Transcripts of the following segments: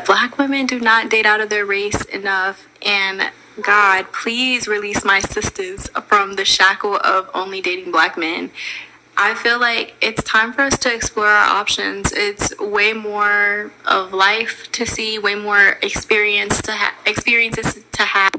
Black women do not date out of their race enough, and God, please release my sisters from the shackle of only dating Black men. I feel like it's time for us to explore our options. It's way more of life to see, way more experiences to have.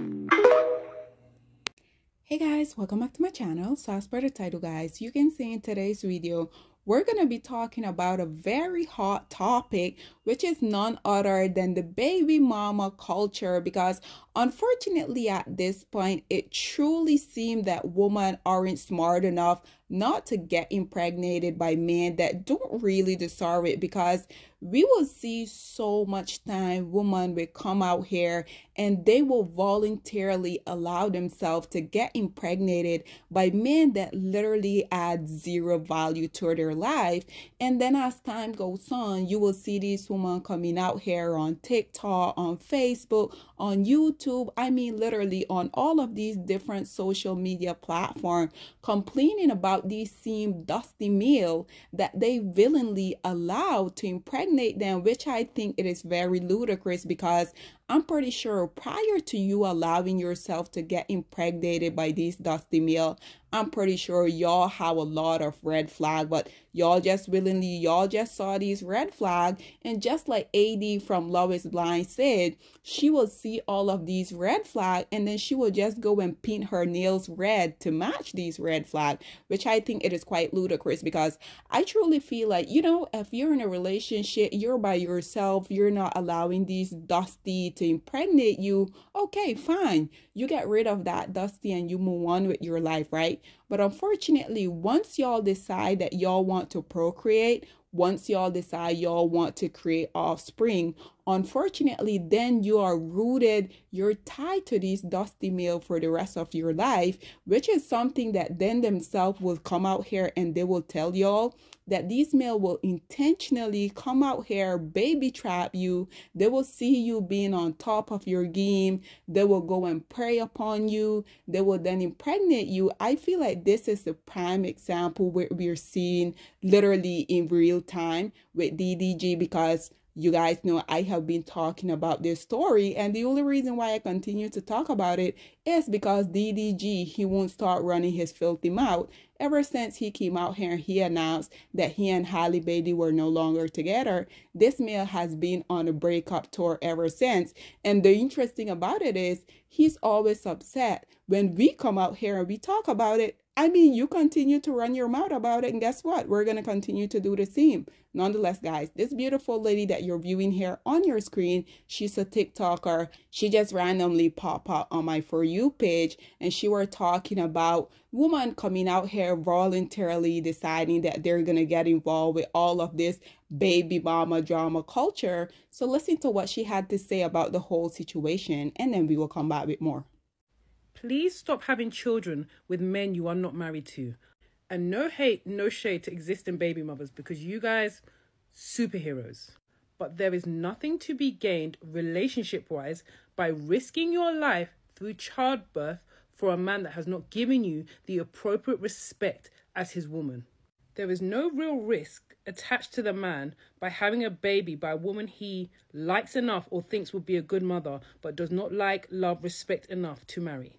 Hey guys, welcome back to my channel. So as per the title, guys, you can see in today's video we're going to be talking about a very hot topic, which is none other than the baby mama culture, because unfortunately at this point it truly seems that women aren't smart enough not to get impregnated by men that don't really deserve it, because we will see so much time women will come out here and they will voluntarily allow themselves to get impregnated by men that literally add zero value to their life. And then as time goes on, you will see these women coming out here on TikTok, on Facebook, on YouTube, I mean literally on all of these different social media platforms, complaining about these same Dustie male that they willingly allow to impregnate them, which I think it is very ludicrous, because I'm pretty sure prior to you allowing yourself to get impregnated by these Dustie male, I'm pretty sure y'all have a lot of red flag, but y'all just saw these red flag. And just like AD from Love is Blind said, she will see all of these red flag and then she will just go and paint her nails red to match these red flag, which I think it is quite ludicrous, because I truly feel like, you know, if you're in a relationship, you're by yourself, you're not allowing these Dustie to impregnate you, okay, fine, you get rid of that Dustie and you move on with your life, right? But unfortunately, once y'all decide that y'all want to procreate, once y'all decide y'all want to create offspring, unfortunately, then you are rooted, you're tied to these Dustie male for the rest of your life, which is something that then themselves will come out here and they will tell y'all that these male will intentionally come out here, baby trap you. They will see you being on top of your game. They will go and prey upon you. They will then impregnate you. I feel like this is the prime example where we're seeing literally in real time with DDG, because you guys know I have been talking about this story, and the only reason why I continue to talk about it is because DDG, he won't start running his filthy mouth. Ever since he came out here and he announced that he and Halle Bailey were no longer together, this male has been on a breakup tour ever since. And the interesting about it is he's always upset when we come out here and we talk about it. I mean, you continue to run your mouth about it, and guess what? We're going to continue to do the same. Nonetheless, guys, this beautiful lady that you're viewing here on your screen, she's a TikToker. She just randomly popped up on my For You page, and she were talking about women coming out here voluntarily deciding that they're going to get involved with all of this baby mama drama culture. So listen to what she had to say about the whole situation, and then we will come back with more. Please stop having children with men you are not married to. And no hate, no shade to existing baby mothers, because you guys, superheroes. But there is nothing to be gained relationship-wise by risking your life through childbirth for a man that has not given you the appropriate respect as his woman. There is no real risk attached to the man by having a baby by a woman he likes enough or thinks would be a good mother, but does not like, love, respect enough to marry.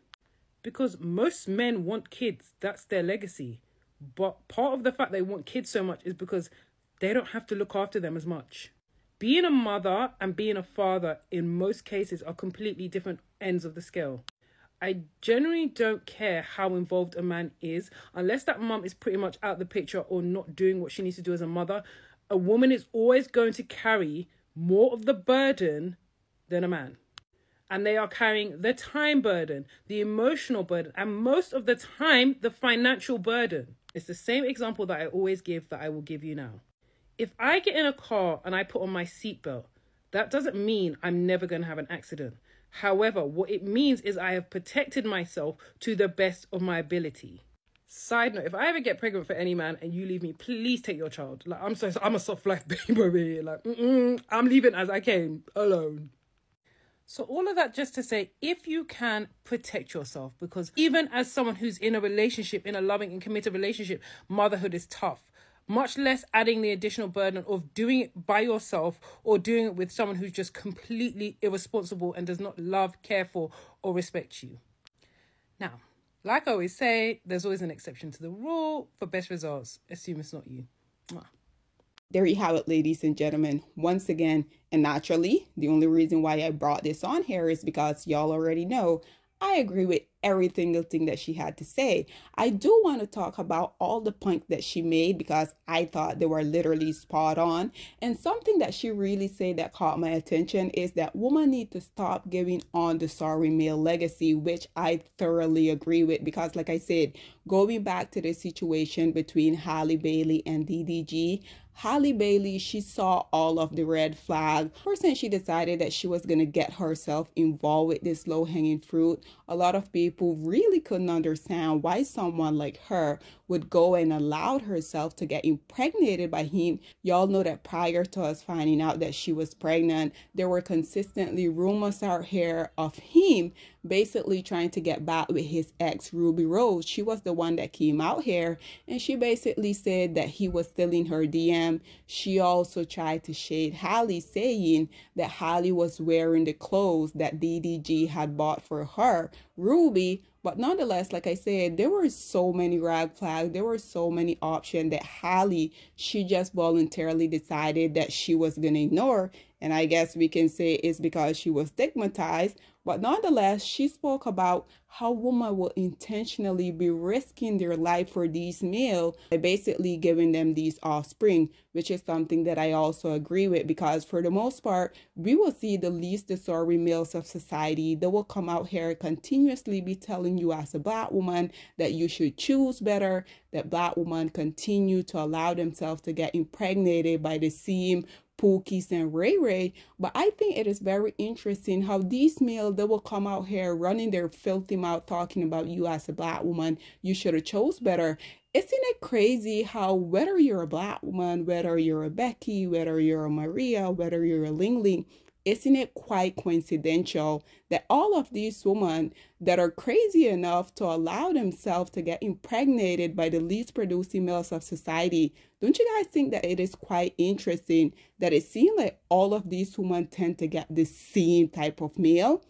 Because most men want kids, that's their legacy. But part of the fact they want kids so much is because they don't have to look after them as much. Being a mother and being a father in most cases are completely different ends of the scale. I generally don't care how involved a man is, unless that mum is pretty much out the picture or not doing what she needs to do as a mother. A woman is always going to carry more of the burden than a man. And they are carrying the time burden, the emotional burden, and most of the time, the financial burden. It's the same example that I always give that I will give you now. If I get in a car and I put on my seatbelt, that doesn't mean I'm never going to have an accident. However, what it means is I have protected myself to the best of my ability. Side note, if I ever get pregnant for any man and you leave me, please take your child. Like, I'm a soft life baby over here. Like, I'm leaving as I came, alone. So all of that just to say, if you can, protect yourself, because even as someone who's in a relationship, in a loving and committed relationship, motherhood is tough. much less adding the additional burden of doing it by yourself or doing it with someone who's just completely irresponsible and does not love, care for, or respect you. Now, like I always say, there's always an exception to the rule. For best results, assume it's not you. Mwah. There you have it, ladies and gentlemen. Once again, and naturally, the only reason why I brought this on here is because y'all already know I agree with every single thing that she had to say. I do want to talk about all the points that she made because I thought they were literally spot on. And something that she really said that caught my attention is that women need to stop giving on the sorry male legacy, which I thoroughly agree with because, like I said, going back to the situation between Halle Bailey and DDG, Halle Bailey, she saw all of the red flag. First thing, she decided that she was going to get herself involved with this low-hanging fruit. A lot of people really couldn't understand why someone like her would go and allow herself to get impregnated by him. Y'all know that prior to us finding out that she was pregnant, there were consistently rumors out here of him basically trying to get back with his ex, Ruby Rose. She was the one that came out here and she basically said that he was still in her DM. She also tried to shade Halle, saying that Halle was wearing the clothes that DDG had bought for her, Ruby. But nonetheless, like I said, there were so many red flags. There were so many options that Halle, she just voluntarily decided that she was going to ignore. And I guess we can say it's because she was stigmatized. But nonetheless, she spoke about how women will intentionally be risking their life for these males by basically giving them these offspring, which is something that I also agree with because for the most part, we will see the least the sorry males of society. They will come out here continuously be telling you as a Black woman that you should choose better, that Black women continue to allow themselves to get impregnated by the same Pookies and Ray Ray. But I think it is very interesting how these males, they will come out here running their filthy mouth talking about you as a Black woman, you should have chose better. Isn't it crazy how whether you're a Black woman, whether you're a Becky, whether you're a Maria, whether you're a Ling Ling, isn't it quite coincidental that all of these women that are crazy enough to allow themselves to get impregnated by the least producing males of society, don't you guys think that it is quite interesting that it seems like all of these women tend to get the same type of male?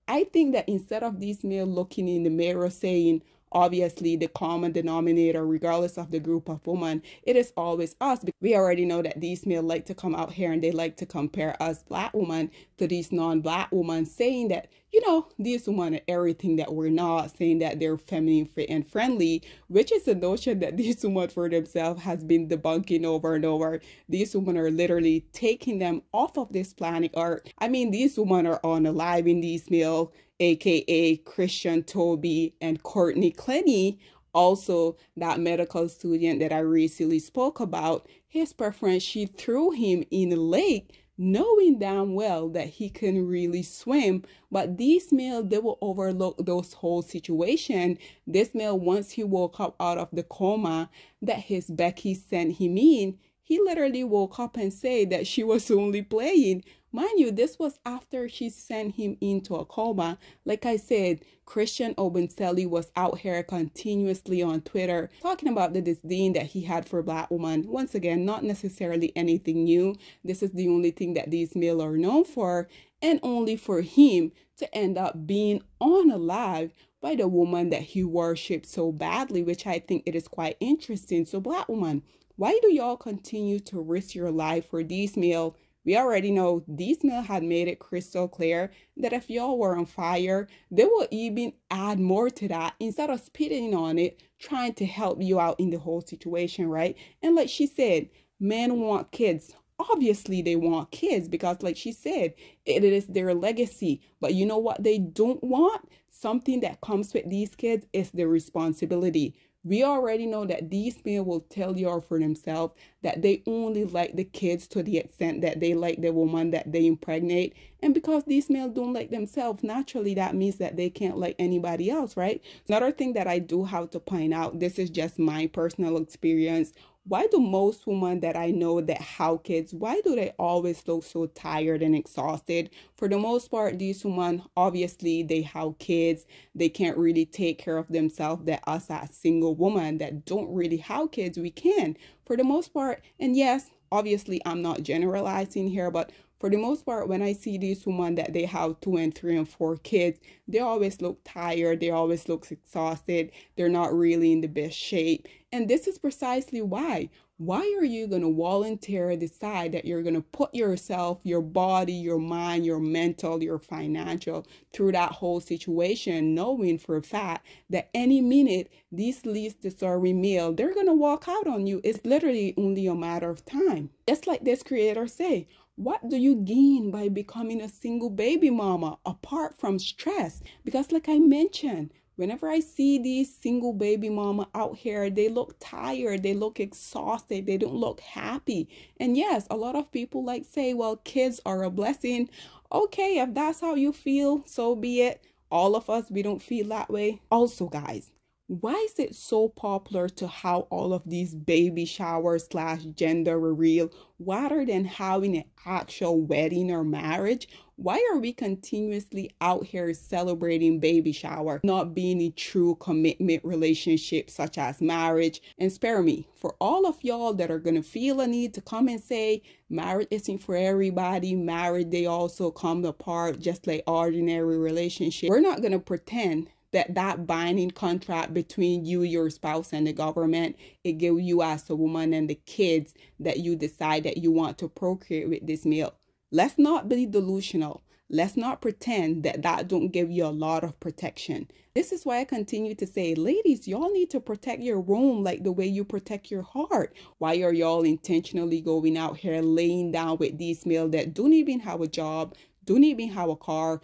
I think that instead of these males looking in the mirror saying, obviously, the common denominator, regardless of the group of women, it is always us. We already know that these males like to come out here and they like to compare us Black women to these non-Black women, saying that, you know, these women are everything that we're not, saying that they're feminine, fit, and friendly, which is a notion that these women for themselves has been debunking over and over. These women are literally taking them off of this planet Earth. I mean, these women are unaliving these males, aka Christian Toby and Courtney Clenny, also that medical student that I recently spoke about. His preference, she threw him in a lake knowing damn well that he can really swim. But these males, they will overlook those whole situation. This male, once he woke up out of the coma that his Becky sent him in, he literally woke up and said that she was only playing. Mind you, this was after she sent him into a coma. Like I said, Christian Obinselli was out here continuously on Twitter talking about the disdain that he had for Black women. Once again, not necessarily anything new. This is the only thing that these males are known for, and only for him to end up being unalived by the woman that he worshipped so badly, which I think it is quite interesting. So Black woman, why do y'all continue to risk your life for these males? We already know these men had made it crystal clear that if y'all were on fire, they will even add more to that instead of spitting on it, trying to help you out in the whole situation, right? And like she said, men want kids. Obviously, they want kids because like she said, it is their legacy. But you know what they don't want? Something that comes with these kids is the responsibility. We already know that these men will tell you for themselves that they only like the kids to the extent that they like the woman that they impregnate. And because these males don't like themselves, naturally that means that they can't like anybody else, right? Another thing that I do have to point out, this is just my personal experience. Why do most women that I know that have kids, why do they always look so tired and exhausted? For the most part, these women, obviously, they have kids. They can't really take care of themselves. That us as single women that don't really have kids, we can. For the most part, and yes, obviously, I'm not generalizing here, but for the most part, when I see these women that they have 2 and 3 and 4 kids, they always look tired. They always look exhausted. They're not really in the best shape. And this is precisely why. Why are you going to voluntarily decide that you're going to put yourself, your body, your mind, your mental, your financial through that whole situation, knowing for a fact that any minute these least deserving male, they're going to walk out on you? It's literally only a matter of time. Just like this creator say, what do you gain by becoming a single baby mama apart from stress? Because like I mentioned, whenever I see these single baby mama out here, they look tired, they look exhausted, they don't look happy. And yes, a lot of people like say, well, kids are a blessing. Okay, if that's how you feel, so be it. All of us, we don't feel that way. Also, guys, why is it so popular to have all of these baby showers / gender reveal rather than having an actual wedding or marriage? Why are we continuously out here celebrating baby shower, not being in true commitment relationships such as marriage? And spare me, for all of y'all that are going to feel a need to come and say marriage isn't for everybody, marriage they also come apart just like ordinary relationship. We're not going to pretend that binding contract between you, your spouse, and the government, it gives you as a woman and the kids that you decide that you want to procreate with this male. Let's not be delusional. Let's not pretend that don't give you a lot of protection. This is why I continue to say, ladies, y'all need to protect your womb like the way you protect your heart. Why are y'all intentionally going out here laying down with these males that don't even have a job, don't even have a car,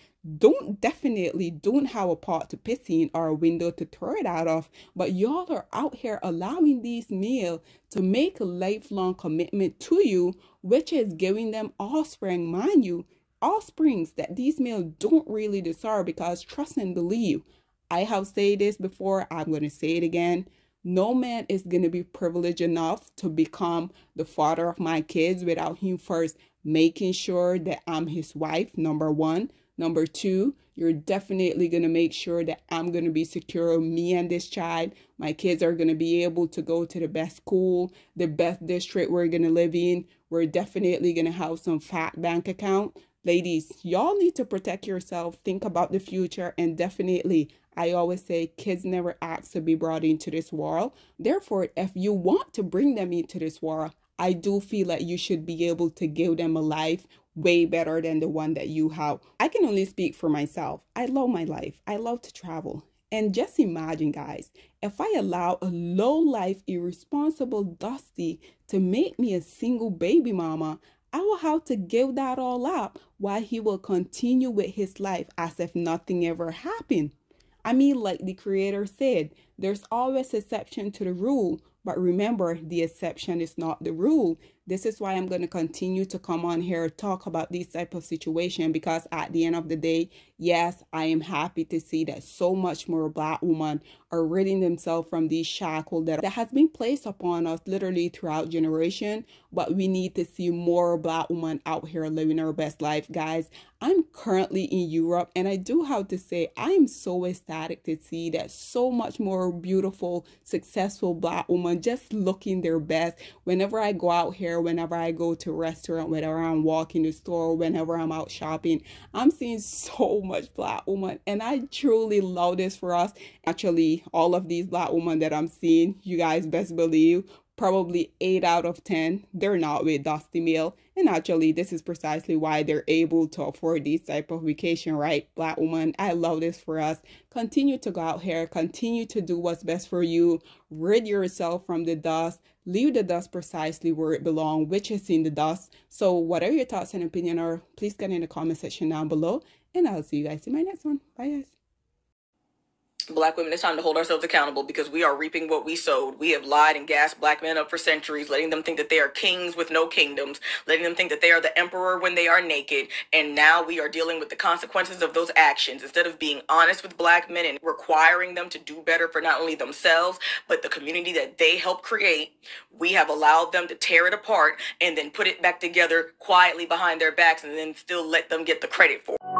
definitely don't have a pot to piss in or a window to throw it out of, but y'all are out here allowing these males to make a lifelong commitment to you, which is giving them offspring, mind you, offsprings that these males don't really deserve. Because trust and believe, I have said this before, I'm going to say it again, no man is going to be privileged enough to become the father of my kids without him first making sure that I'm his wife, number one. Number two, you're definitely going to make sure that I'm going to be secure, me and this child. My kids are going to be able to go to the best school, the best district we're going to live in. We're definitely going to have some fat bank account. Ladies, y'all need to protect yourself, think about the future, and definitely, I always say, kids never ask to be brought into this world. Therefore, if you want to bring them into this world, I do feel like you should be able to give them a life way better than the one that you have. I can only speak for myself. I love my life. I love to travel. And just imagine, guys, if I allow a low-life, irresponsible Dusty to make me a single baby mama, I will have to give that all up while he will continue with his life as if nothing ever happened. I mean, like the creator said, there's always exception to the rule. But remember, the exception is not the rule. This is why I'm going to continue to come on here, talk about this type of situation, because at the end of the day, yes, I am happy to see that so much more Black women are ridding themselves from these shackles that has been placed upon us literally throughout generation. But we need to see more Black women out here living our best life. Guys, I'm currently in Europe, and I do have to say I am so ecstatic to see that so much more beautiful, successful Black women just looking their best. Whenever I go out here, whenever I go to a restaurant, whenever I'm walking the store, whenever I'm out shopping, I'm seeing so much Black women, and I truly love this for us. Actually, all of these Black women that I'm seeing, you guys best believe, probably 8 out of 10, they're not with Dusty male. And actually, this is precisely why they're able to afford this type of vacation, right? Black woman, I love this for us. Continue to go out here, continue to do what's best for you, rid yourself from the dust, leave the dust precisely where it belongs, which is in the dust. So whatever your thoughts and opinion are, please get in the comment section down below, and I'll see you guys in my next one. Bye, guys. Black women, it's time to hold ourselves accountable because we are reaping what we sowed. We have lied and gassed black men up for centuries, letting them think that they are kings with no kingdoms, letting them think that they are the emperor when they are naked. And now we are dealing with the consequences of those actions. Instead of being honest with black men and requiring them to do better for not only themselves, but the community that they helped create, we have allowed them to tear it apart and then put it back together quietly behind their backs and then still let them get the credit for it.